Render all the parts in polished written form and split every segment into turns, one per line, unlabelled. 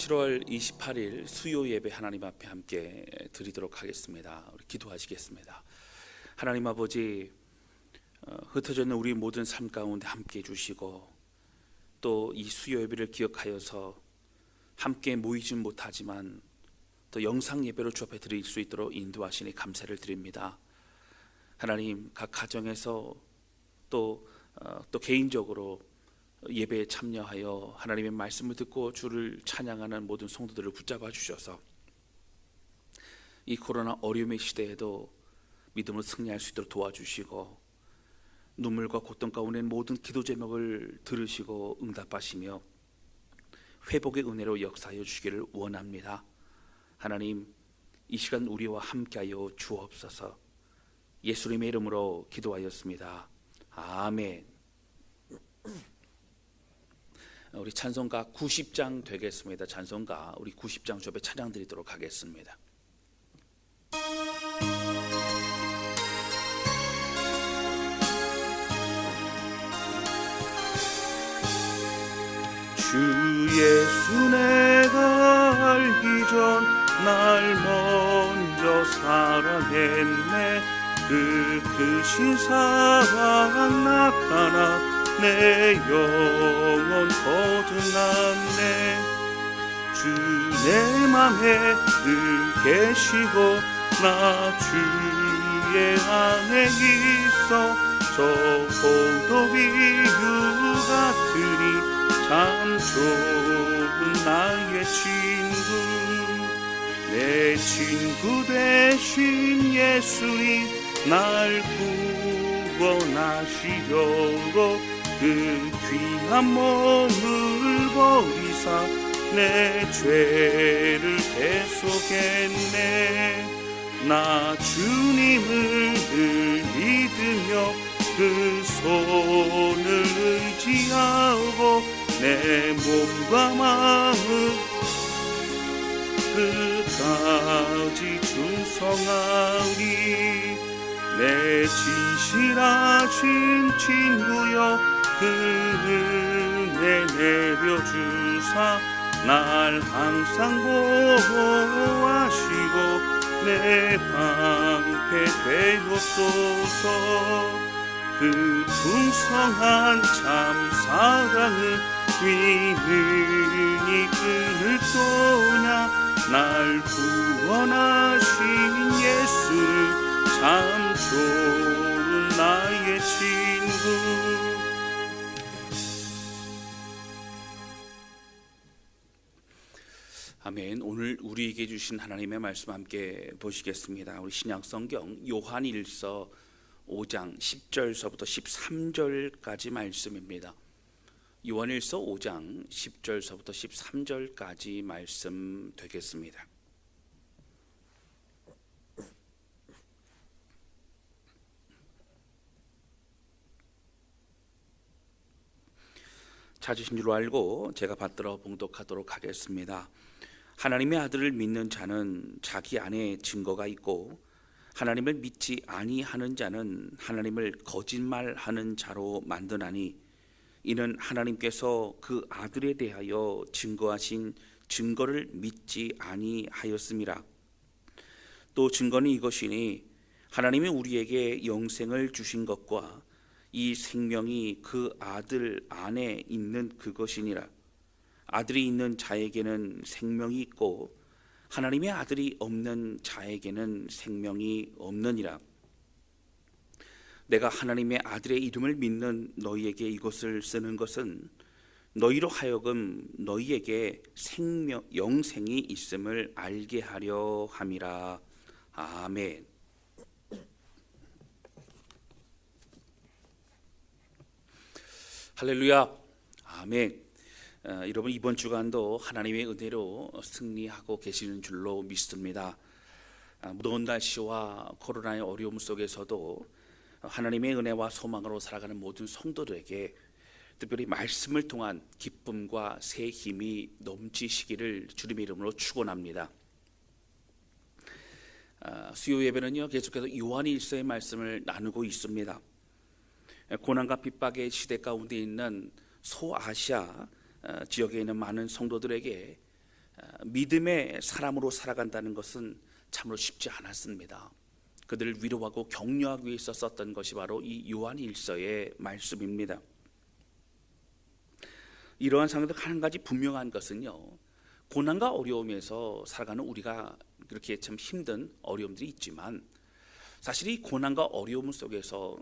7월 28일 수요 예배 하나님 앞에 함께 드리도록 하겠습니다. 우리 기도하시겠습니다. 하나님 아버지, 흩어져 있는 우리 모든 삶 가운데 함께 해주시고 또 이 수요 예배를 기억하여서 함께 모이진 못하지만 또 영상 예배로 주 앞에 드릴 수 있도록 인도하시니 감사를 드립니다. 하나님, 각 가정에서 또 개인적으로 예배에 참여하여 하나님의 말씀을 듣고 주를 찬양하는 모든 성도들을 붙잡아 주셔서 이 코로나 어려움의 시대에도 믿음으로 승리할 수 있도록 도와주시고 눈물과 고통 가운데 모든 기도 제목을 들으시고 응답하시며 회복의 은혜로 역사하여 주시기를 원합니다. 하나님, 이 시간 우리와 함께하여 주옵소서. 예수님의 이름으로 기도하였습니다. 아멘. 우리 찬송가 90장 되겠습니다. 찬송가 우리 90장 주 앞에 찬양 드리도록 하겠습니다. 주 예수 내가 알기 전 날 먼저 사랑했네. 그 크신 사랑 나타나 내 영혼 거듭났네. 주 내 맘에 늘 계시고 나 주의 안에 있어. 저 포도비유 같으니 참 좋은 나의 친구. 내 친구 되신 예수님 날 구원하시려고 그 귀한 몸을 버리사 내 죄를 대속했네. 나 주님을 늘 믿으며 그 손을 의지하고 내 몸과 마음 끝까지 충성하리. 내 진실하신 친구여 그 은혜 내려주사 날 항상 보호하시고 내 방패 되옵소서. 그 풍성한 참 사랑을 위능이 끊을 도냐. 날 구원하신 예수를 참 좋은 나의 친구. 아멘. 오늘 우리에게 주신 하나님의 말씀 함께 보시겠습니다. 우리 신약성경 요한일서 5장 10절서부터 13절까지 말씀입니다. 요한일서 5장 10절서부터 13절까지 말씀 되겠습니다. 찾으신 줄 알고 제가 받들어 봉독하도록 하겠습니다. 하나님의 아들을 믿는 자는 자기 안에 증거가 있고 하나님을 믿지 아니하는 자는 하나님을 거짓말하는 자로 만드나니 이는 하나님께서 그 아들에 대하여 증거하신 증거를 믿지 아니하였음이라. 또 증거는 이것이니 하나님이 우리에게 영생을 주신 것과 이 생명이 그 아들 안에 있는 그것이니라. 아들이 있는 자에게는 생명이 있고 하나님의 아들이 없는 자에게는 생명이 없느니라. 내가 하나님의 아들의 이름을 믿는 너희에게 이것을 쓰는 것은 너희로 하여금 너희에게 영생이 있음을 알게 하려 함이라. 아멘. 할렐루야. 아멘. 여러분, 이번 주간도 하나님의 은혜로 승리하고 계시는 줄로 믿습니다. 무더운 날씨와 코로나의 어려움 속에서도 하나님의 은혜와 소망으로 살아가는 모든 성도들에게 특별히 말씀을 통한 기쁨과 새 힘이 넘치시기를 주님의 이름으로 축원합니다. 수요 예배는요, 계속해서 요한일서의 말씀을 나누고 있습니다. 고난과 핍박의 시대 가운데 있는 소아시아 지역에 있는 많은 성도들에게 믿음의 사람으로 살아간다는 것은 참으로 쉽지 않았습니다. 그들을 위로하고 격려하기 위해서 썼던 것이 바로 이 요한일서의 말씀입니다. 이러한 상황에서 한 가지 분명한 것은요, 고난과 어려움에서 살아가는 우리가 그렇게 참 힘든 어려움들이 있지만 사실 이 고난과 어려움 속에서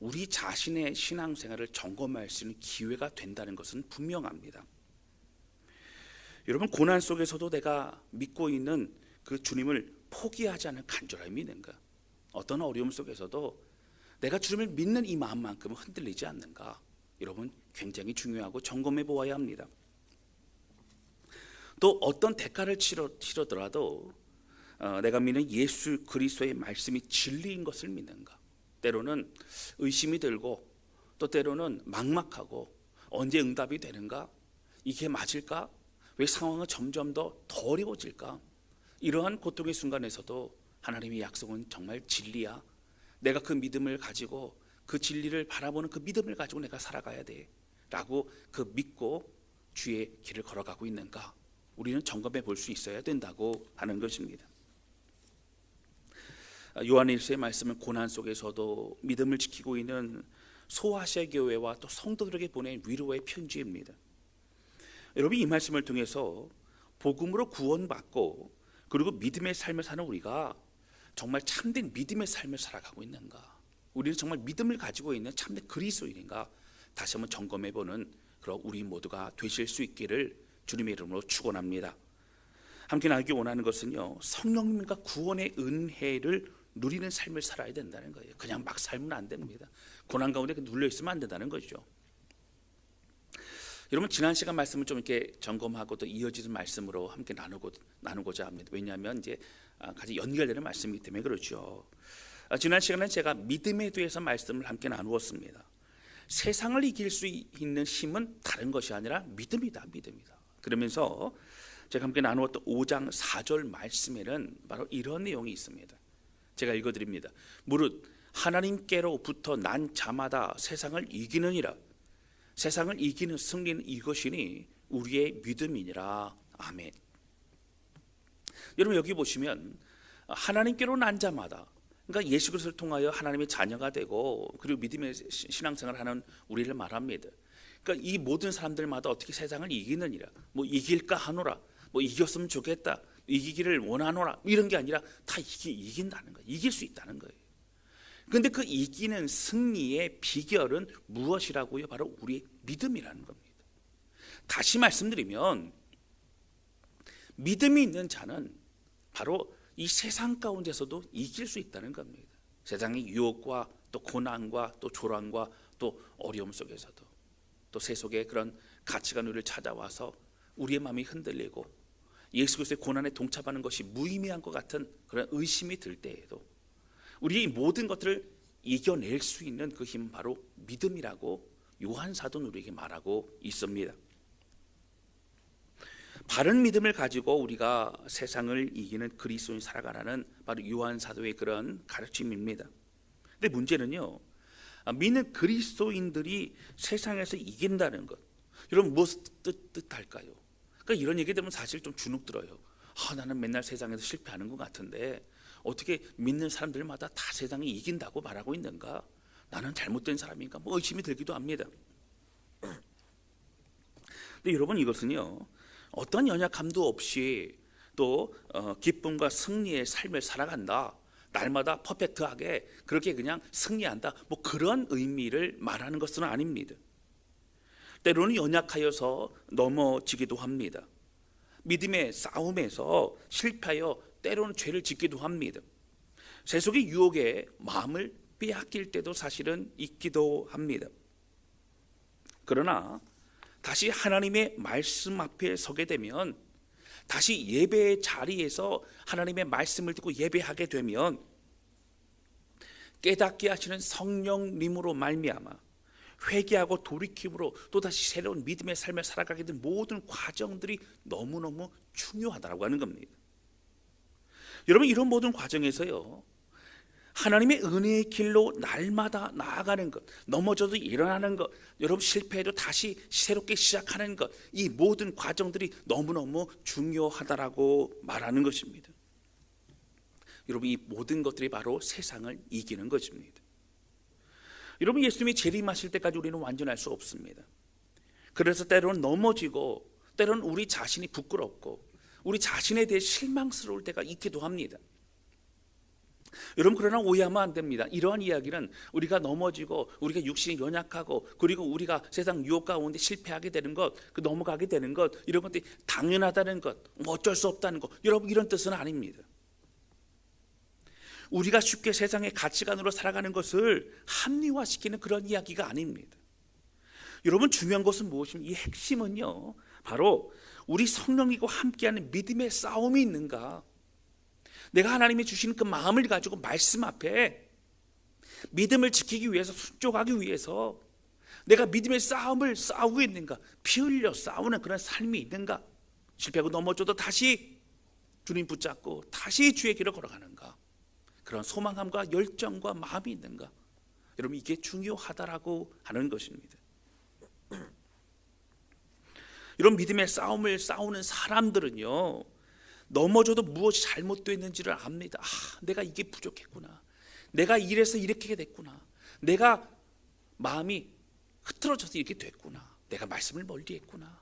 우리 자신의 신앙생활을 점검할 수 있는 기회가 된다는 것은 분명합니다. 여러분, 고난 속에서도 내가 믿고 있는 그 주님을 포기하지 않는 간절함이 있는가? 어떤 어려움 속에서도 내가 주님을 믿는 이 마음만큼은 흔들리지 않는가? 여러분, 굉장히 중요하고 점검해 보아야 합니다. 또 어떤 대가를 치르더라도 내가 믿는 예수 그리스도의 말씀이 진리인 것을 믿는가? 때로는 의심이 들고 또 때로는 막막하고 언제 응답이 되는가? 이게 맞을까? 왜 상황은 점점 더 어려워질까? 이러한 고통의 순간에서도 하나님의 약속은 정말 진리야. 내가 그 믿음을 가지고 그 진리를 바라보는 그 믿음을 가지고 내가 살아가야 돼 라고 그 믿고 주의 길을 걸어가고 있는가? 우리는 점검해 볼 수 있어야 된다고 하는 것입니다. 요한일서의 말씀은 고난 속에서도 믿음을 지키고 있는 소아시아 교회와 또 성도들에게 보낸 위로의 편지입니다. 여러분, 이 말씀을 통해서 복음으로 구원받고 그리고 믿음의 삶을 사는 우리가 정말 참된 믿음의 삶을 살아가고 있는가? 우리는 정말 믿음을 가지고 있는 참된 그리스도인인가? 다시 한번 점검해보는 그런 우리 모두가 되실 수 있기를 주님의 이름으로 축원합니다. 함께 나누기 원하는 것은요, 성령님과 구원의 은혜를 누리는 삶을 살아야 된다는 거예요. 그냥 막 살면 안 됩니다. 고난 가운데 눌려 있으면 안 된다는 거죠. 여러분, 지난 시간 말씀을 좀 이렇게 점검하고 또 이어지는 말씀으로 함께 나누고자 합니다. 왜냐하면 이제 같이 연결되는 말씀이기 때문에 그렇죠. 지난 시간에 제가 믿음에 대해서 말씀을 함께 나누었습니다. 세상을 이길 수 있는 힘은 다른 것이 아니라 믿음이다. 그러면서 제가 함께 나누었던 5장 4절 말씀에는 바로 이런 내용이 있습니다. 제가 읽어드립니다. 무릇 하나님께로부터 난 자마다 세상을 이기느니라. 세상을 이기는 승리는 이것이니 우리의 믿음이니라. 아멘. 여러분, 여기 보시면 하나님께로 난 자마다, 그러니까 예수 그리스도를 통하여 하나님의 자녀가 되고 그리고 믿음의 신앙생활을 하는 우리를 말합니다. 그러니까 이 모든 사람들마다 어떻게 세상을 이기느니라, 뭐 이길까 하노라, 뭐 이겼으면 좋겠다, 이기기를 원하노라, 이런 게 아니라 다 이긴다는 거예요. 이길 수 있다는 거예요. 그런데 그 이기는 승리의 비결은 무엇이라고요? 바로 우리의 믿음이라는 겁니다. 다시 말씀드리면 믿음이 있는 자는 바로 이 세상 가운데서도 이길 수 있다는 겁니다. 세상의 유혹과 또 고난과 또 조랑과 또 어려움 속에서도 또 세속의 그런 가치관 우리를 찾아와서 우리의 마음이 흔들리고 예수 그리스도의 고난에 동참하는 것이 무의미한 것 같은 그런 의심이 들 때에도 우리의 모든 것들을 이겨낼 수 있는 그 힘은 바로 믿음이라고 요한 사도는 우리에게 말하고 있습니다. 바른 믿음을 가지고 우리가 세상을 이기는 그리스도인 살아가라는 바로 요한 사도의 그런 가르침입니다. 근데 문제는요, 믿는 그리스도인들이 세상에서 이긴다는 것, 여러분 무엇을 뜻할까요? 그러니까 이런 얘기 되면 사실 좀 주눅 들어요. 나는 맨날 세상에서 실패하는 것 같은데 어떻게 믿는 사람들마다 다 세상이 이긴다고 말하고 있는가? 나는 잘못된 사람인가? 뭐 의심이 들기도 합니다. 근데 여러분, 이것은요, 어떤 연약함도 없이 또 기쁨과 승리의 삶을 살아간다, 날마다 퍼펙트하게 그렇게 그냥 승리한다, 뭐 그런 의미를 말하는 것은 아닙니다. 때로는 연약하여서 넘어지기도 합니다. 믿음의 싸움에서 실패하여 때로는 죄를 짓기도 합니다. 세속의 유혹에 마음을 빼앗길 때도 사실은 있기도 합니다. 그러나 다시 하나님의 말씀 앞에 서게 되면, 다시 예배의 자리에서 하나님의 말씀을 듣고 예배하게 되면 깨닫게 하시는 성령님으로 말미암아 회개하고 돌이킴으로 또다시 새로운 믿음의 삶을 살아가게 된 모든 과정들이 너무너무 중요하다고 하는 겁니다. 여러분, 이런 모든 과정에서요, 하나님의 은혜의 길로 날마다 나아가는 것, 넘어져도 일어나는 것, 여러분 실패해도 다시 새롭게 시작하는 것, 이 모든 과정들이 너무너무 중요하다라고 말하는 것입니다. 여러분, 이 모든 것들이 바로 세상을 이기는 것입니다. 여러분, 예수님이 재림하실 때까지 우리는 완전할 수 없습니다. 그래서 때로는 넘어지고, 때로는 우리 자신이 부끄럽고, 우리 자신에 대해 실망스러울 때가 있기도 합니다. 여러분, 그러나 오해하면 안 됩니다. 이러한 이야기는 우리가 넘어지고, 우리가 육신이 연약하고, 그리고 우리가 세상 유혹 가운데 실패하게 되는 것, 넘어가게 되는 것, 이런 것들이 당연하다는 것, 어쩔 수 없다는 것, 여러분, 이런 뜻은 아닙니다. 우리가 쉽게 세상의 가치관으로 살아가는 것을 합리화시키는 그런 이야기가 아닙니다. 여러분, 중요한 것은 무엇입니까? 이 핵심은요, 바로 우리 성령님과 함께하는 믿음의 싸움이 있는가, 내가 하나님이 주시는 그 마음을 가지고 말씀 앞에 믿음을 지키기 위해서, 순종하기 위해서 내가 믿음의 싸움을 싸우고 있는가, 피 흘려 싸우는 그런 삶이 있는가, 실패하고 넘어져도 다시 주님 붙잡고 다시 주의 길을 걸어가는가, 그런 소망함과 열정과 마음이 있는가, 여러분, 이게 중요하다라고 하는 것입니다. 이런 믿음의 싸움을 싸우는 사람들은요, 넘어져도 무엇이 잘못됐는지를 압니다. 내가 이게 부족했구나, 내가 이래서 이렇게 됐구나, 내가 마음이 흐트러져서 이렇게 됐구나, 내가 말씀을 멀리했구나,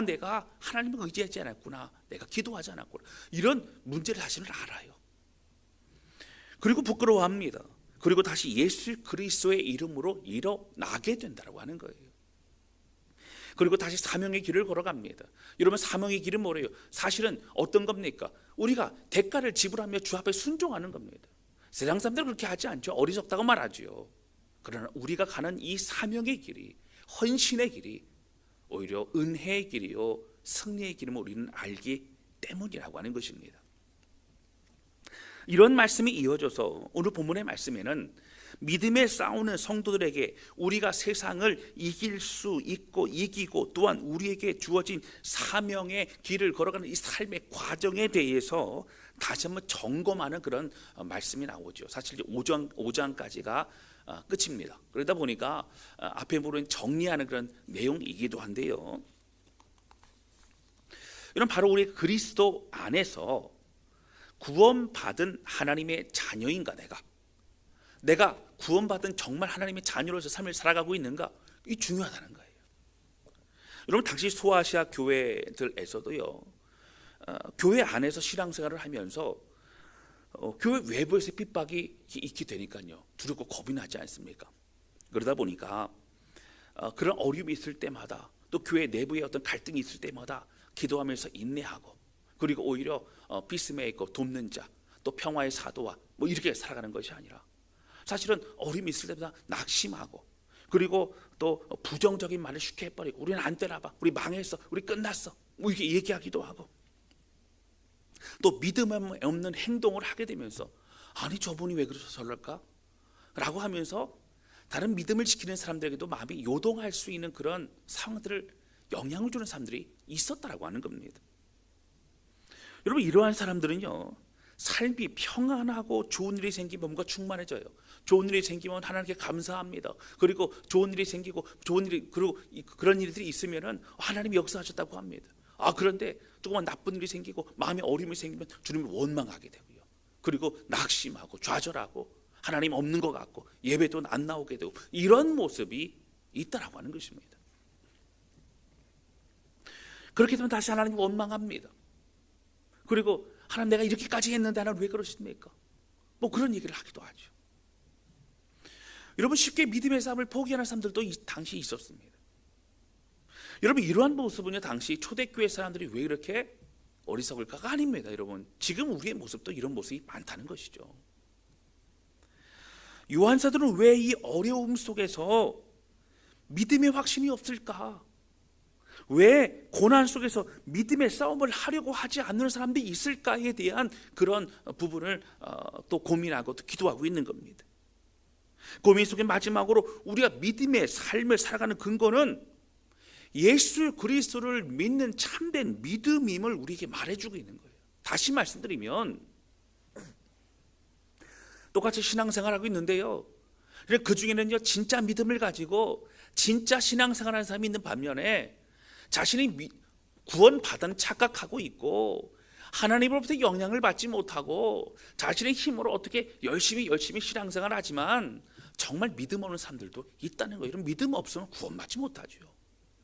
내가 하나님을 의지하지 않았구나, 내가 기도하지 않았구나, 이런 문제를 자신을 알아요. 그리고 부끄러워합니다. 그리고 다시 예수 그리스도의 이름으로 일어나게 된다고 하는 거예요. 그리고 다시 사명의 길을 걸어갑니다. 여러분, 사명의 길은 뭐래요? 사실은 어떤 겁니까? 우리가 대가를 지불하며 주 앞에 순종하는 겁니다. 세상 사람들은 그렇게 하지 않죠. 어리석다고 말하죠. 그러나 우리가 가는 이 사명의 길이, 헌신의 길이 오히려 은혜의 길이요, 승리의 길임을 우리는 알기 때문이라고 하는 것입니다. 이런 말씀이 이어져서 오늘 본문의 말씀에는 믿음에 싸우는 성도들에게 우리가 세상을 이길 수 있고 이기고, 또한 우리에게 주어진 사명의 길을 걸어가는 이 삶의 과정에 대해서 다시 한번 점검하는 그런 말씀이 나오죠. 사실 5장까지가 끝입니다. 그러다 보니까 앞에 보는 정리하는 그런 내용이기도 한데요, 이런 바로 우리 그리스도 안에서 구원받은 하나님의 자녀인가, 내가 구원받은 정말 하나님의 자녀로서 삶을 살아가고 있는가, 이 중요하다는 거예요. 여러분, 당시 소아시아 교회들에서도요, 교회 안에서 신앙생활을 하면서 교회 외부에서 핍박이 있게 되니까요, 두렵고 겁이 나지 않습니까? 그러다 보니까 그런 어려움이 있을 때마다, 또 교회 내부에 어떤 갈등이 있을 때마다 기도하면서 인내하고, 그리고 오히려 피스메이커, 돕는 자, 또 평화의 사도와 이렇게 살아가는 것이 아니라, 사실은 어려움이 있을 때마다 낙심하고, 그리고 또 부정적인 말을 쉽게 해버리고, 우리는 안 되나 봐, 우리 망했어, 우리 끝났어, 이렇게 얘기하기도 하고, 또 믿음 없는 행동을 하게 되면서, 아니 저분이 왜 그러실까? 라고 하면서 다른 믿음을 지키는 사람들에게도 마음이 요동할 수 있는 그런 상황들을 영향을 주는 사람들이 있었다라고 하는 겁니다. 여러분, 이러한 사람들은요, 삶이 평안하고 좋은 일이 생기면 뭔가 충만해져요. 좋은 일이 생기면 하나님께 감사합니다. 그리고 좋은 일이 생기고, 그리고 그런 일들이 있으면은 하나님이 역사하셨다고 합니다. 그런데 조금만 나쁜 일이 생기고 마음에 어려움이 생기면 주님을 원망하게 되고요, 그리고 낙심하고 좌절하고 하나님 없는 것 같고 예배도 안 나오게 되고, 이런 모습이 있다라고 하는 것입니다. 그렇게 되면 다시 하나님 원망합니다. 그리고 하나님, 내가 이렇게까지 했는데 하나님 왜 그러십니까? 그런 얘기를 하기도 하죠. 여러분, 쉽게 믿음의 삶을 포기하는 사람들도 당시 있었습니다. 여러분, 이러한 모습은요, 당시 초대교회 사람들이 왜 이렇게 어리석을까가 아닙니다. 여러분, 지금 우리의 모습도 이런 모습이 많다는 것이죠. 요한사도는 왜 이 어려움 속에서 믿음의 확신이 없을까? 왜 고난 속에서 믿음의 싸움을 하려고 하지 않는 사람들이 있을까에 대한 그런 부분을 또 고민하고 또 기도하고 있는 겁니다. 고민 속에 마지막으로 우리가 믿음의 삶을 살아가는 근거는 예수 그리스도를 믿는 참된 믿음임을 우리에게 말해주고 있는 거예요. 다시 말씀드리면, 똑같이 신앙생활하고 있는데요, 그 중에는요 진짜 믿음을 가지고 진짜 신앙생활하는 사람이 있는 반면에 자신이 구원받은 착각하고 있고 하나님으로부터 영향을 받지 못하고 자신의 힘으로 어떻게 열심히 신앙생활하지만 정말 믿음 없는 사람들도 있다는 거예요. 이런 믿음 없으면 구원받지 못하죠.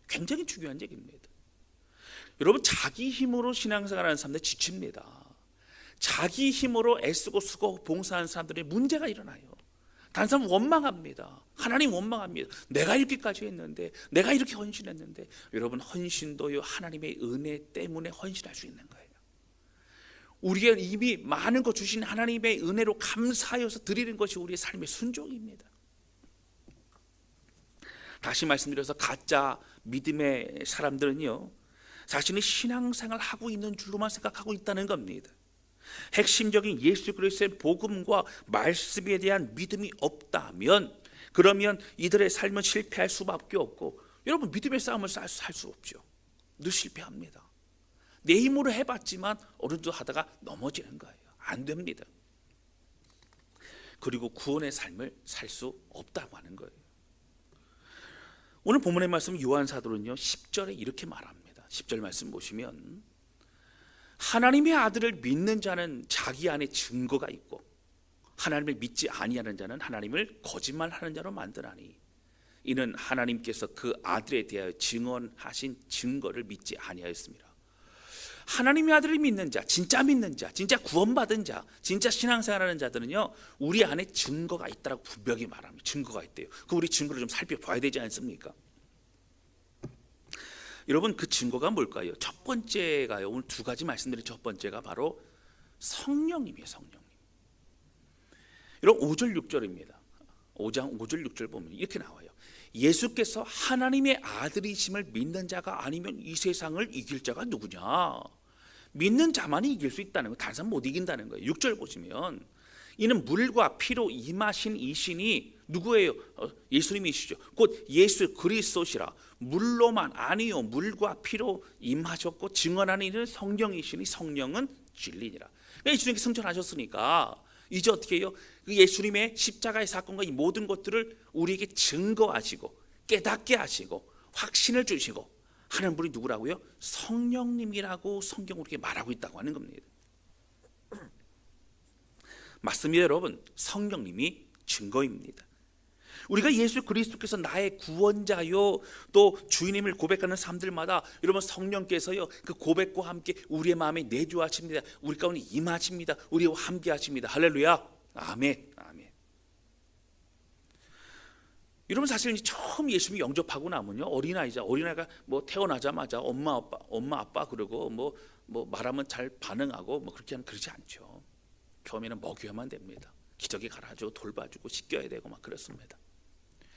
굉장히 중요한 얘기입니다. 여러분, 자기 힘으로 신앙생활하는 사람들 지칩니다. 자기 힘으로 애쓰고 쓰고 봉사하는 사람들의 문제가 일어나요. 다른 사람 원망합니다. 하나님 원망합니다. 내가 이렇게까지 했는데, 내가 이렇게 헌신했는데. 여러분, 헌신도요 하나님의 은혜 때문에 헌신할 수 있는 거예요. 우리가 이미 많은 것 주신 하나님의 은혜로 감사하여서 드리는 것이 우리의 삶의 순종입니다. 다시 말씀드려서 가짜 믿음의 사람들은요 자신이 신앙생활 하고 있는 줄로만 생각하고 있다는 겁니다. 핵심적인 예수 그리스도의 복음과 말씀에 대한 믿음이 없다면 그러면 이들의 삶은 실패할 수밖에 없고, 여러분 믿음의 싸움을 살 수 없죠. 늘 실패합니다. 내 힘으로 해봤지만 어느 정도 하다가 넘어지는 거예요. 안 됩니다. 그리고 구원의 삶을 살 수 없다고 하는 거예요. 오늘 본문의 말씀 요한 사도는요 10절에 이렇게 말합니다. 10절 말씀 보시면, 하나님의 아들을 믿는 자는 자기 안에 증거가 있고 하나님을 믿지 아니하는 자는 하나님을 거짓말하는 자로 만드나니 이는 하나님께서 그 아들에 대하여 증언하신 증거를 믿지 아니하였습니다. 하나님의 아들을 믿는 자, 진짜 믿는 자, 진짜 구원받은 자, 진짜 신앙생활하는 자들은요 우리 안에 증거가 있다라고 분명히 말합니다. 증거가 있대요. 그 우리 증거를 좀 살펴봐야 되지 않습니까? 여러분, 그 증거가 뭘까요? 첫 번째가요, 오늘 두 가지 말씀드린 첫 번째가 바로 성령님이에요. 성령님. 여러분 5절 6절입니다 5장 5절 6절 보면 이렇게 나와요. 예수께서 하나님의 아들이심을 믿는 자가 아니면 이 세상을 이길 자가 누구냐? 믿는 자만이 이길 수 있다는 거예요. 다른 사람 못 이긴다는 거예요. 6절 보시면, 이는 물과 피로 임하신 이 신이 누구예요? 예수님이시죠. 곧 예수 그리스도시라. 물로만 아니요 물과 피로 임하셨고 증언하는 이는 성령이시니 성령은 진리니라. 예수님께 승천하셨으니까 이제 어떻게 해요? 그 예수님의 십자가의 사건과 이 모든 것들을 우리에게 증거하시고 깨닫게 하시고 확신을 주시고 하는 분이 누구라고요? 성령님이라고 성경 우리에게 말하고 있다고 하는 겁니다. 맞습니다, 여러분. 성령님이 증거입니다. 우리가 예수 그리스도께서 나의 구원자요 또 주인임을 고백하는 사람들마다 여러분 성령께서요 그 고백과 함께 우리의 마음에 내주하십니다. 우리 가운데 임하십니다. 우리와 함께 하십니다. 할렐루야. 아멘. 아멘. 여러분, 사실 처음 예수님 영접하고 나면요 어린아이가 뭐 태어나자마자 엄마 아빠 그러고 뭐 말하면 잘 반응하고 뭐 그렇게 하면 그러지 않죠. 처음에는 먹여야만 됩니다. 기저귀 갈아주고 돌봐주고 씻겨야 되고 막 그렇습니다.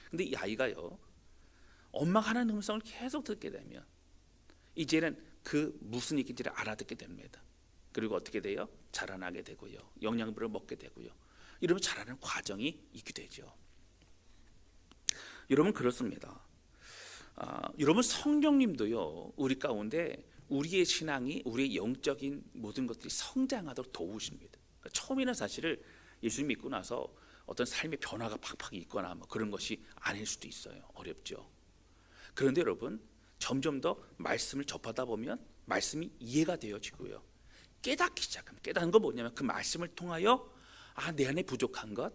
근데 이 아이가요 엄마가 하는 음성을 계속 듣게 되면 이제는 그 무슨 얘기인지를 알아듣게 됩니다. 그리고 어떻게 돼요? 자라나게 되고요, 영양분을 먹게 되고요, 이러면 자라는 과정이 있게 되죠. 여러분, 그렇습니다. 여러분, 성령님도요 우리 가운데 우리의 신앙이, 우리의 영적인 모든 것들이 성장하도록 도우십니다. 그러니까 처음에는 사실을 예수님 믿고 나서 어떤 삶의 변화가 팍팍 있거나 뭐 그런 것이 아닐 수도 있어요. 어렵죠. 그런데 여러분, 점점 더 말씀을 접하다 보면 말씀이 이해가 되어지고요, 깨닫기 시작합니다. 깨닫는 건 뭐냐면 그 말씀을 통하여 내 안에 부족한 것,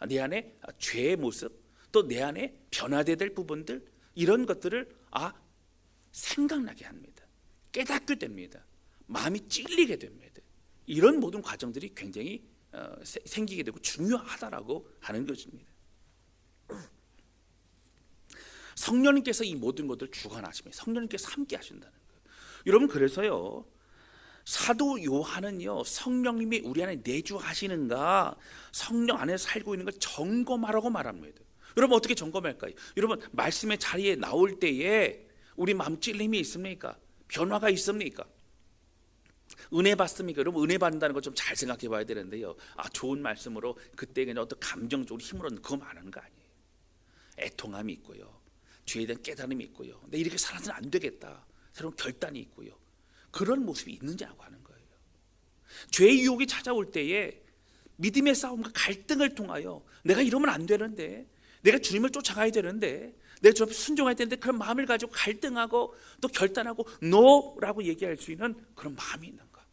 내 안에 죄의 모습, 또 내 안에 변화돼야 될 부분들, 이런 것들을 생각나게 합니다. 깨닫게 됩니다. 마음이 찔리게 됩니다. 이런 모든 과정들이 굉장히 생기게 되고 중요하다라고 하는 것입니다. 성령님께서 이 모든 것들을 주관하십니다. 성령님께서 함께 하신다는 거예요. 여러분, 그래서요 사도 요한은요 성령님이 우리 안에 내주하시는가, 성령 안에서 살고 있는 걸 점검하라고 말합니다. 여러분, 어떻게 점검할까요? 여러분, 말씀의 자리에 나올 때에 우리 마음 찔림이 있습니까? 변화가 있습니까? 은혜 받습니까? 여러분, 은혜 받는다는 거 좀 잘 생각해 봐야 되는데요, 좋은 말씀으로 그때 그냥 어떤 감정적으로 힘으로는 그거 말하는 거 아니에요. 애통함이 있고요, 죄에 대한 깨달음이 있고요, 내 이렇게 살아서는 안 되겠다, 새로운 결단이 있고요, 그런 모습이 있는지라고 하는 거예요. 죄의 유혹이 찾아올 때에 믿음의 싸움과 갈등을 통하여 내가 이러면 안 되는데, 내가 주님을 쫓아가야 되는데, 내가 주 앞에 순종해야 되는데, 그런 마음을 가지고 갈등하고 또 결단하고 노라고 얘기할 수 있는 그런 마음이 있는가?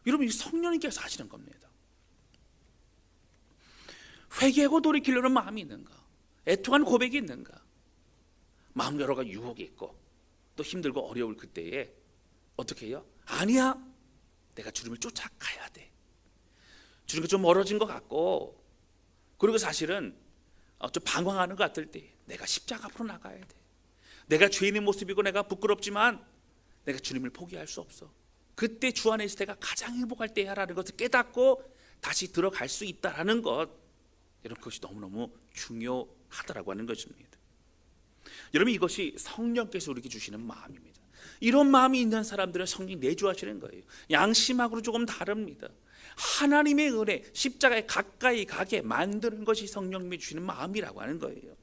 여러분, 이 성령님께서 하시는 겁니다. 회개하고 돌이키려는 마음이 있는가? 애통하는 고백이 있는가? 마음 여러 가지 유혹이 있고 또 힘들고 어려울 그때에 어떻게 해요? 아니야, 내가 주님을 쫓아가야 돼. 주님과 좀 멀어진 것 같고, 그리고 사실은 좀 방황하는 것 같을 때 내가 십자가 앞으로 나가야 돼. 내가 죄인의 모습이고 내가 부끄럽지만 내가 주님을 포기할 수 없어. 그때 주 안에 있을 때가 가장 행복할 때야라는 것을 깨닫고 다시 들어갈 수 있다라는 것, 여러분, 그것이 너무너무 중요하다라고 하는 것입니다. 여러분, 이것이 성령께서 우리에게 주시는 마음입니다. 이런 마음이 있는 사람들은 성령이 내주하시는 거예요. 양심하고는 조금 다릅니다. 하나님의 은혜, 십자가에 가까이 가게 만드는 것이 성령님이 주시는 마음이라고 하는 거예요.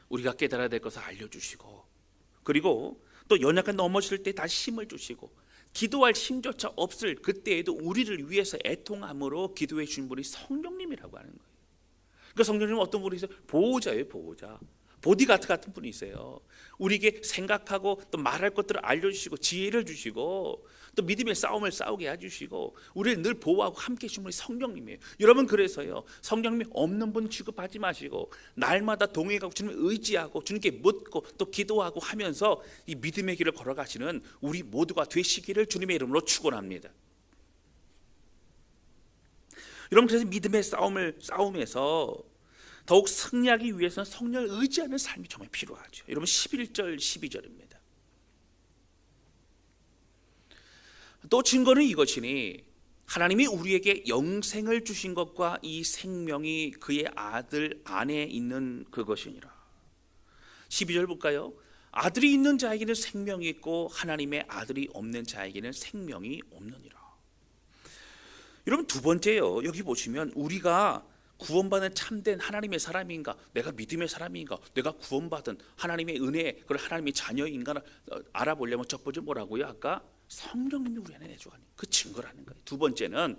우리가 깨달아야 될 것을 알려주시고, 그리고 또 연약한 넘어질 때 다시 힘을 주시고, 기도할 힘조차 없을 그때에도 우리를 위해서 애통함으로 기도해 주신 분이 성령님이라고 하는 거예요. 그러니까 성령님은 어떤 분이세요? 보호자예요, 보호자. 보디가드 같은 분이세요. 우리에게 생각하고 또 말할 것들을 알려주시고 지혜를 주시고 또 믿음의 싸움을 싸우게 해주시고 우리를 늘 보호하고 함께해 주신 분이 성령님이에요. 여러분, 그래서요, 성령님이 없는 분 취급하지 마시고 날마다 동행하고 주님을 의지하고 주님께 묻고 또 기도하고 하면서 이 믿음의 길을 걸어가시는 우리 모두가 되시기를 주님의 이름으로 축원합니다. 여러분, 그래서 믿음의 싸움에서 더욱 승리하기 위해서는 성령을 의지하는 삶이 정말 필요하죠. 여러분, 11절 12절입니다. 또 증거는 이것이니 하나님이 우리에게 영생을 주신 것과 이 생명이 그의 아들 안에 있는 그것이니라. 12절 볼까요? 아들이 있는 자에게는 생명이 있고 하나님의 아들이 없는 자에게는 생명이 없느니라. 여러분, 두 번째요, 여기 보시면 우리가 구원받은 참된 하나님의 사람인가, 내가 믿음의 사람인가, 내가 구원받은 하나님의 은혜, 그걸 하나님의 자녀인가를 알아보려면 첫 번째 뭐라고요? 아까 성령님이 우리 안에 내주하는 그 증거라는 거예요. 두 번째는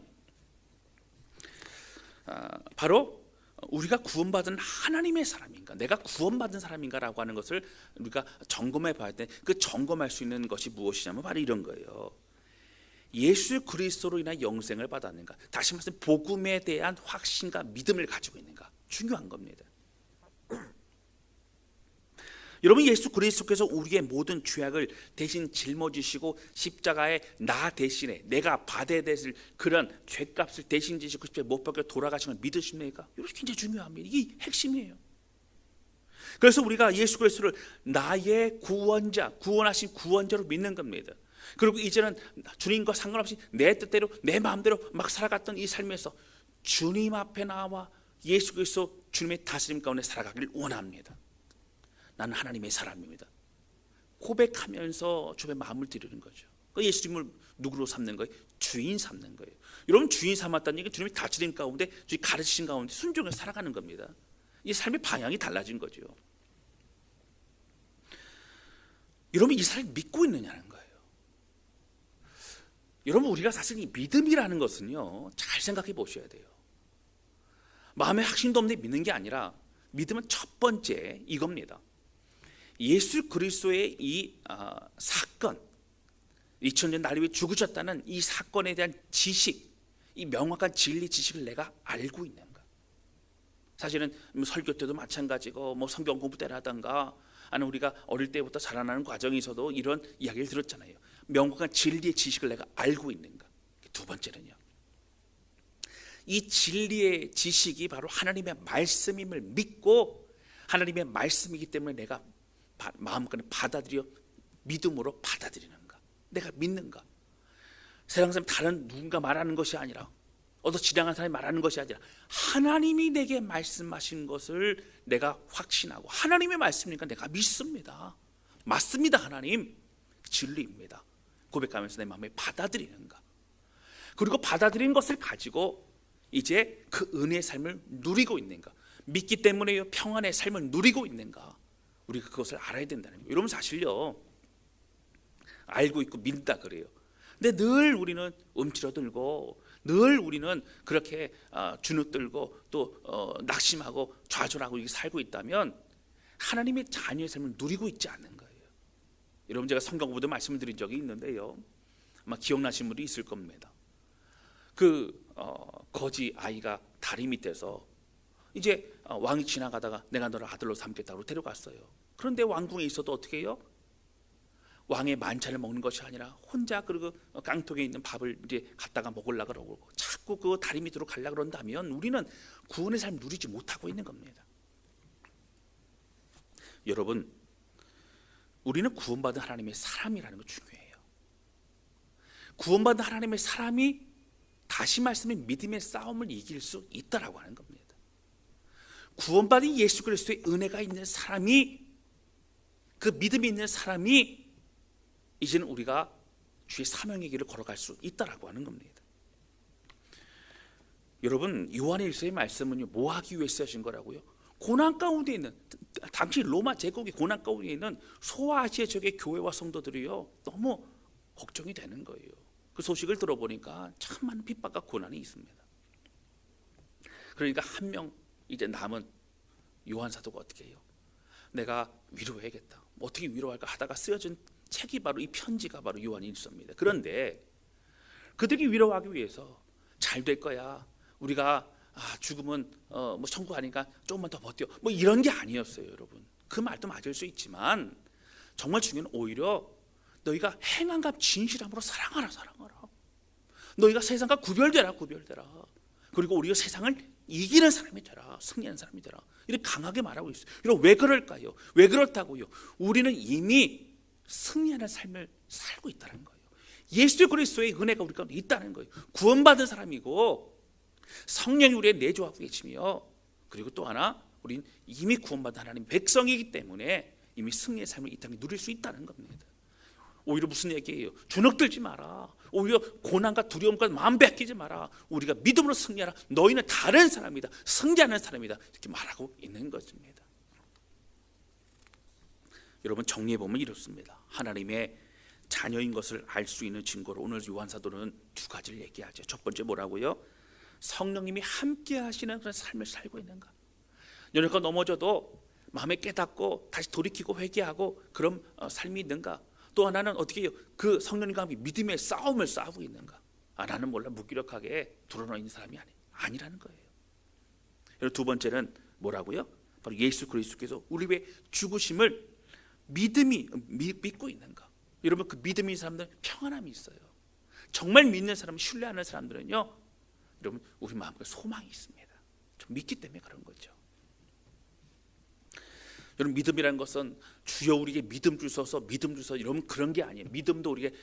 바로 우리가 구원받은 하나님의 사람인가, 내가 구원받은 사람인가라고 하는 것을 우리가 점검해 봐야 돼. 그 점검할 수 있는 것이 무엇이냐면 바로 이런 거예요. 예수 그리스도로 인한 영생을 받았는가, 다시 말해서 복음에 대한 확신과 믿음을 가지고 있는가, 중요한 겁니다. 여러분, 예수 그리스도께서 우리의 모든 죄악을 대신 짊어지시고 십자가에 나 대신에 내가 받아야 될 그런 죄값을 대신 지시고 십자가에 못 박혀 돌아가신 걸 믿으십니까? 이것이 굉장히 중요합니다. 이게 핵심이에요. 그래서 우리가 예수 그리스도를 나의 구원자, 구원하신 구원자로 믿는 겁니다. 그리고 이제는 주님과 상관없이 내 뜻대로 내 마음대로 막 살아갔던 이 삶에서 주님 앞에 나와 예수 그리스도 주님의 다스림 가운데 살아가기를 원합니다. 나는 하나님의 사람입니다. 고백하면서 주님의 마음을 드리는 거죠. 예수님을 누구로 삼는 거예요? 주인 삼는 거예요. 여러분, 주인 삼았다는 얘기는 주님의 다스림 가운데, 주님 가르치신 가운데 순종해서 살아가는 겁니다. 이 삶의 방향이 달라진 거죠. 여러분, 이 사람이 믿고 있느냐는 거예요. 여러분, 우리가 사실 이 믿음이라는 것은요, 잘 생각해 보셔야 돼요. 마음에 확신도 없는데 믿는 게 아니라, 믿음은 첫 번째 이겁니다. 예수 그리스도의 이 사건, 2000년 날 위해 죽으셨다는 이 사건에 대한 지식, 이 명확한 진리 지식을 내가 알고 있는가. 사실은 설교 때도 마찬가지고, 성경 공부 때라든가, 아니면 우리가 어릴 때부터 자라나는 과정에서도 이런 이야기를 들었잖아요. 명확한 진리의 지식을 내가 알고 있는가. 두 번째는요, 이 진리의 지식이 바로 하나님의 말씀임을 믿고 하나님의 말씀이기 때문에 내가 마음껏 받아들여 믿음으로 받아들이는가, 내가 믿는가. 세상 사람 다른 누군가 말하는 것이 아니라, 어서 지나간 사람이 말하는 것이 아니라 하나님이 내게 말씀하신 것을 내가 확신하고, 하나님의 말씀이니까 내가 믿습니다. 맞습니다. 하나님 진리입니다. 고백하면서 내 마음에 받아들이는가. 그리고 받아들인 것을 가지고 이제 그 은혜의 삶을 누리고 있는가. 믿기 때문에 평안의 삶을 누리고 있는가. 우리가 그것을 알아야 된다는 거예요. 여러분, 사실요, 알고 있고 믿다 그래요. 근데 늘 우리는 움츠러들고 늘 우리는 그렇게 주눅들고 또 낙심하고 좌절하고 이렇게 살고 있다면 하나님의 자녀의 삶을 누리고 있지 않는 거예요. 여러분, 제가 성경 공부도 말씀을 드린 적이 있는데요, 아마 기억나시는 분이 있을 겁니다. 거지 아이가 다리 밑에서 이제 왕이 지나가다가 내가 너를 아들로 삼겠다고 데려갔어요. 그런데 왕궁에 있어도 어떻게 해요? 왕의 만찬을 먹는 것이 아니라 혼자 그리고 깡통에 있는 밥을 이제 갖다가 먹으려고 그러고 자꾸 그 다리 밑으로 가려고 그런다면 우리는 구원의 삶을 누리지 못하고 있는 겁니다. 여러분, 우리는 구원받은 하나님의 사람이라는 거 중요해요. 구원받은 하나님의 사람이 다시 말씀해 믿음의 싸움을 이길 수 있다라고 하는 겁니다. 구원받은 예수 그리스도의 은혜가 있는 사람이, 그 믿음이 있는 사람이 이제는 우리가 주의 사명의 길을 걸어갈 수 있다라고 하는 겁니다. 여러분, 요한의 일서의 말씀은요, 뭐 하기 위해 쓰신 거라고요? 고난 가운데 있는, 당시 로마 제국의 고난 가운데 있는 소아시아 지역의 교회와 성도들이요 너무 걱정이 되는 거예요. 그 소식을 들어보니까 참 많은 핍박과 고난이 있습니다. 그러니까 한 명 이제 남은 요한 사도가 어떻게 해요? 내가 위로해야겠다. 어떻게 위로할까 하다가 쓰여진 책이 바로 이 편지가 바로 요한의 일서입니다. 그런데 그들이 위로하기 위해서 잘 될 거야, 우리가 죽으면 뭐 천국하니까 조금만 더 버텨, 뭐 이런 게 아니었어요. 여러분, 그 말도 맞을 수 있지만 정말 중요한 오히려 너희가 행함과 진실함으로 사랑하라. 너희가 세상과 구별되라. 그리고 우리가 세상을 이기는 사람이 되라, 승리하는 사람이 되라, 이렇게 강하게 말하고 있어요. 여러분, 왜 그럴까요? 왜 그렇다고요? 우리는 이미 승리하는 삶을 살고 있다는 거예요. 예수 그리스도의 은혜가 우리 가운데 있다는 거예요. 구원받은 사람이고 성령이 우리에 내주하고 계시며, 그리고 또 하나, 우린 이미 구원받은 하나님 백성이기 때문에 이미 승리의 삶을 이 땅에 누릴 수 있다는 겁니다. 오히려 무슨 얘기예요? 주눅들지 마라. 오히려 고난과 두려움과 마음 뺏기지 마라. 우리가 믿음으로 승리하라. 너희는 다른 사람이다. 승리하는 사람이다. 이렇게 말하고 있는 것입니다. 여러분, 정리해보면 이렇습니다. 하나님의 자녀인 것을 알 수 있는 증거로 오늘 요한 사도는 두 가지를 얘기하죠. 첫 번째 뭐라고요? 성령님이 함께 하시는 그런 삶을 살고 있는가. 연약하고 넘어져도 마음에 깨닫고 다시 돌이키고 회개하고 그런 삶이 있는가. 또 하나는 어떻게 해요? 그 성령님과 함께 믿음의 싸움을 싸우고 있는가. 나는 몰라 무기력하게 드러나 있는 사람이 아니라는 거예요. 그리고 두 번째는 뭐라고요? 바로 예수 그리스도께서 우리 위해 죽으심을 믿고 있는가. 여러분, 그 믿음이 있는 사람들은 평안함이 있어요. 정말 믿는 사람, 신뢰하는 사람들은요, 여러분, 우리 마음에 소망이 있습니다. 좀 믿기 때문에 그런 거죠. 여러분, 믿음이라는 것은 주여 우리에게 믿음 주소서 이러면 그런 게 아니에요. 믿음도 우리에게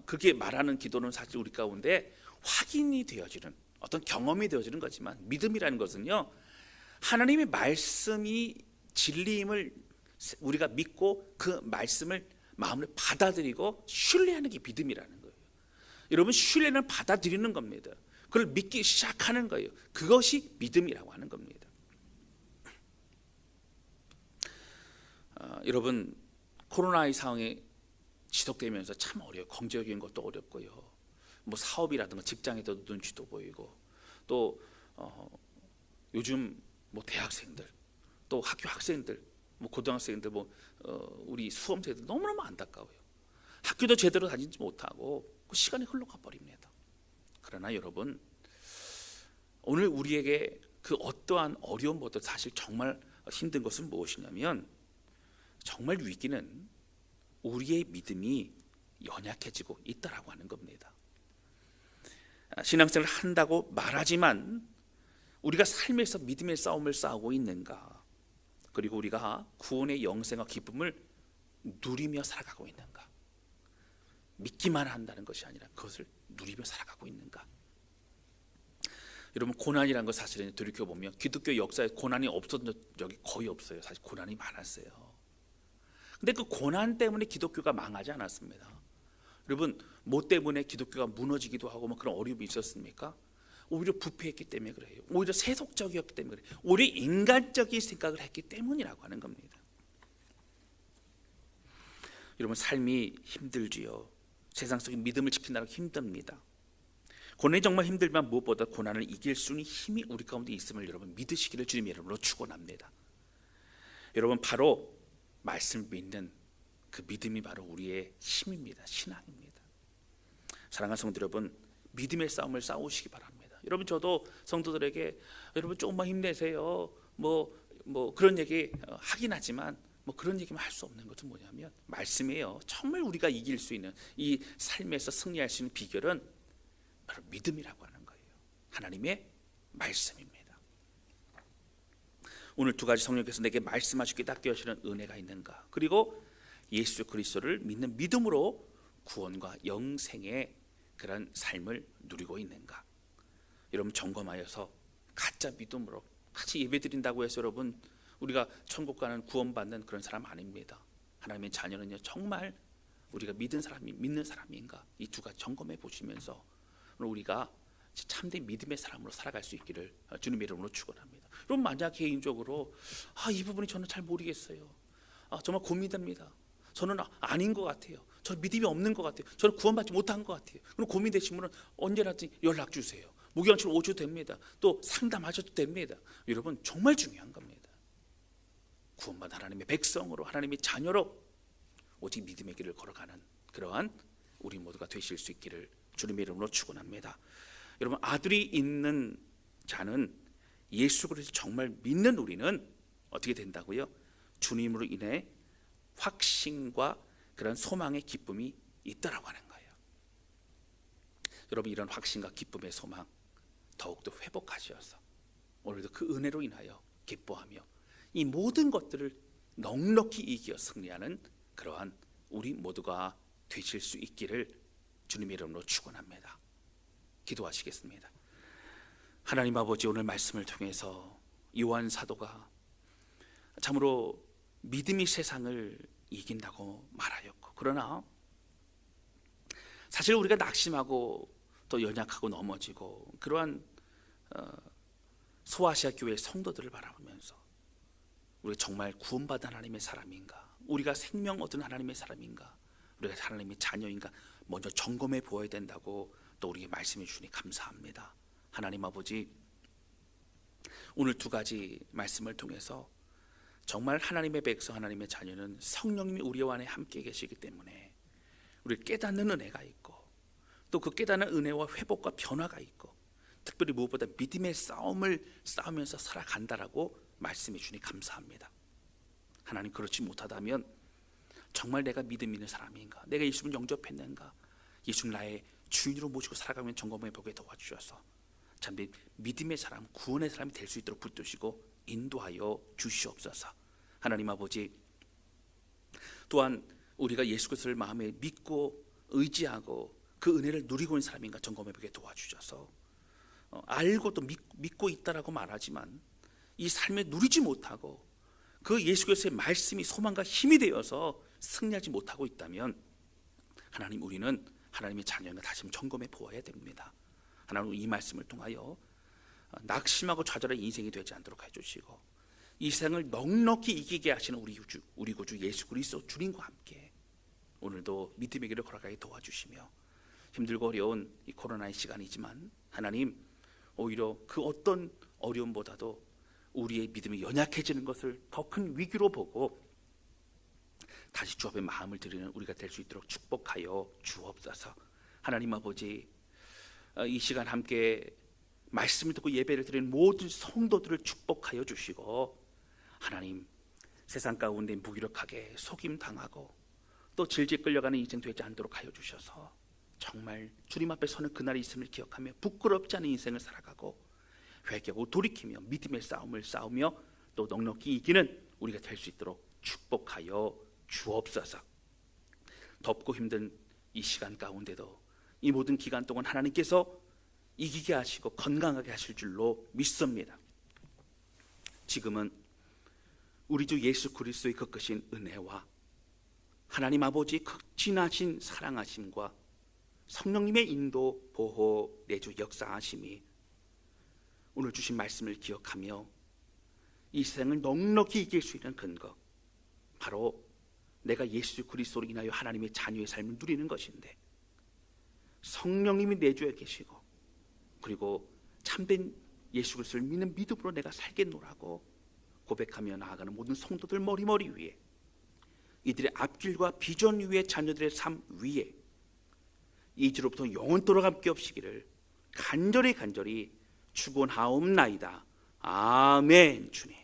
그게 말하는 기도는 사실 우리 가운데 확인이 되어지는 어떤 경험이 되어지는 거지만, 믿음이라는 것은요, 하나님의 말씀이 진리임을 우리가 믿고 그 말씀을 마음으로 받아들이고 신뢰하는 게 믿음이라는 거예요. 여러분, 신뢰는 받아들이는 겁니다. 그걸 믿기 시작하는 거예요. 그것이 믿음이라고 하는 겁니다. 여러분, 코로나의 상황이 지속되면서 참 어려워요. 경제적인 것도 어렵고요. 뭐 사업이라든가 직장에도 눈치도 보이고, 또 요즘 뭐 대학생들, 또 학교 학생들, 뭐 고등학생들, 우리 수험생들 너무너무 안타까워요. 학교도 제대로 다니지 못하고 그 시간이 흘러가 버립니다. 그러나 여러분, 오늘 우리에게 그 어떠한 어려움보다 사실 정말 힘든 것은 무엇이냐면, 정말 위기는 우리의 믿음이 연약해지고 있다라고 하는 겁니다. 신앙생활을 한다고 말하지만 우리가 삶에서 믿음의 싸움을 싸우고 있는가, 그리고 우리가 구원의 영생과 기쁨을 누리며 살아가고 있는가. 믿기만 한다는 것이 아니라 그것을 누리며 살아가고 있는가. 여러분, 고난이라는 것 사실은 돌이켜보면 기독교 역사에 고난이 없었던 적이 거의 없어요. 사실 고난이 많았어요. 근데 그 고난 때문에 기독교가 망하지 않았습니다. 여러분, 뭐 때문에 기독교가 무너지기도 하고 뭐 그런 어려움이 있었습니까? 오히려 부패했기 때문에 그래요. 오히려 세속적이었기 때문에 그래요. 오히려 인간적인 생각을 했기 때문이라고 하는 겁니다. 여러분, 삶이 힘들지요. 세상 속의 믿음을 지킨다는 게 힘듭니다. 고난이 정말 힘들면 무엇보다 고난을 이길 수 있는 힘이 우리 가운데 있음을 여러분 믿으시기를 주님의 이름으로 축원합니다. 여러분, 바로 말씀을 믿는 그 믿음이 바로 우리의 힘입니다. 신앙입니다. 사랑하는 성도 여러분, 믿음의 싸움을 싸우시기 바랍니다. 여러분, 저도 성도들에게 여러분 조금만 힘내세요, 뭐 그런 얘기 하긴 하지만 뭐 그런 얘기만 할 수 없는 것은 뭐냐면 말씀이에요. 정말 우리가 이길 수 있는, 이 삶에서 승리할 수 있는 비결은 바로 믿음이라고 하는 거예요. 하나님의 말씀입니다. 오늘 두 가지 성령께서 내게 말씀하시고 깨닫게 하시는 은혜가 있는가, 그리고 예수 그리스도를 믿는 믿음으로 구원과 영생의 그런 삶을 누리고 있는가, 여러분 점검하여서 가짜 믿음으로 같이 예배드린다고 해서 여러분 우리가 천국 가는 구원받는 그런 사람 아닙니다. 하나님의 자녀는요, 정말 우리가 믿는 사람인가, 이 두 가지 점검해 보시면서 우리가 참된 믿음의 사람으로 살아갈 수 있기를 주님의 이름으로 축원합니다. 여러분, 만약 개인적으로 이 부분이 저는 잘 모르겠어요, 정말 고민됩니다, 저는 아닌 것 같아요, 저 믿음이 없는 것 같아요, 저는 구원받지 못한 것 같아요, 그럼 고민되신 분은 언제라든지 연락 주세요. 목요일치로 오셔도 됩니다. 또 상담하셔도 됩니다. 여러분, 정말 중요한 겁니다. 구원받은 하나님의 백성으로, 하나님의 자녀로 오직 믿음의 길을 걸어가는 그러한 우리 모두가 되실 수 있기를 주님의 이름으로 축원합니다. 여러분, 아들이 있는 자는 예수 그리스도 정말 믿는 우리는 어떻게 된다고요? 주님으로 인해 확신과 그런 소망의 기쁨이 있다라고 하는 거예요. 여러분, 이런 확신과 기쁨의 소망 더욱더 회복하셔서 오늘도 그 은혜로 인하여 기뻐하며 이 모든 것들을 넉넉히 이겨 승리하는 그러한 우리 모두가 되실 수 있기를 주님의 이름으로 축원합니다. 기도하시겠습니다. 하나님 아버지, 오늘 말씀을 통해서 요한 사도가 참으로 믿음이 세상을 이긴다고 말하였고, 그러나 사실 우리가 낙심하고 또 연약하고 넘어지고 그러한 소아시아 교회 성도들을 바라보면서 우리가 정말 구원받은 하나님의 사람인가, 우리가 생명 얻은 하나님의 사람인가, 우리가 하나님의 자녀인가 먼저 점검해 보아야 된다고 또 우리에게 말씀해 주시니 감사합니다. 하나님 아버지, 오늘 두 가지 말씀을 통해서 정말 하나님의 백성, 하나님의 자녀는 성령님이 우리와 안에 함께 계시기 때문에 우리를 깨닫는 은혜가 있고, 또 그 깨닫는 은혜와 회복과 변화가 있고, 특별히 무엇보다 믿음의 싸움을 싸우면서 살아간다라고 말씀해 주니 감사합니다. 하나님, 그렇지 못하다면 정말 내가 믿음 있는 사람인가, 내가 예수님을 영접했는가, 예수님 나의 주인으로 모시고 살아가면 점검해 보게 도와주셔서 참된 믿음의 사람, 구원의 사람이 될 수 있도록 붙드시고 인도하여 주시옵소서. 하나님 아버지, 또한 우리가 예수 그리스도를 마음에 믿고 의지하고 그 은혜를 누리고 있는 사람인가 점검해 보게 도와주셔서 알고 또 믿고 있다라고 말하지만 이 삶에 누리지 못하고 그 예수 그리스도의 말씀이 소망과 힘이 되어서 승리하지 못하고 있다면 하나님, 우리는 하나님의 자녀인가 다시 한번 점검해 보아야 됩니다. 하나님, 이 말씀을 통하여 낙심하고 좌절한 인생이 되지 않도록 해주시고 이 세상을 넉넉히 이기게 하시는 우리 구주 예수 그리스도 주님과 함께 오늘도 믿음의 길을 걸어가게 도와주시며, 힘들고 어려운 이 코로나의 시간이지만 하나님, 오히려 그 어떤 어려움보다도 우리의 믿음이 연약해지는 것을 더 큰 위기로 보고 다시 주 앞에 마음을 드리는 우리가 될 수 있도록 축복하여 주옵소서. 하나님 아버지, 이 시간 함께 말씀을 듣고 예배를 드리는 모든 성도들을 축복하여 주시고, 하나님, 세상 가운데 무기력하게 속임당하고 또 질질 끌려가는 인생 되지 않도록 하여 주셔서 정말 주님 앞에 서는 그날이 있음을 기억하며 부끄럽지 않은 인생을 살아가고 회개하고 돌이키며 믿음의 싸움을 싸우며 또 넉넉히 이기는 우리가 될 수 있도록 축복하여 주옵소서. 덥고 힘든 이 시간 가운데도 이 모든 기간 동안 하나님께서 이기게 하시고 건강하게 하실 줄로 믿습니다. 지금은 우리 주 예수 그리스도의 그 크신 은혜와 하나님 아버지 극진하신 사랑하심과 성령님의 인도, 보호, 내주 역사하심이 오늘 주신 말씀을 기억하며 이 세상을 넉넉히 이길 수 있는 근거, 바로 내가 예수 그리스도로 인하여 하나님의 자녀의 삶을 누리는 것인데, 성령님이 내 주에 계시고 그리고 참된 예수 그리스도를 믿는 믿음으로 내가 살겠노라고 고백하며 나아가는 모든 성도들 머리머리 위에, 이들의 앞길과 비전 위에 자녀들의 삶 위에 이 주로부터 영원토록 함께 없시기를 간절히 축원하옵나이다. 아멘. 주님.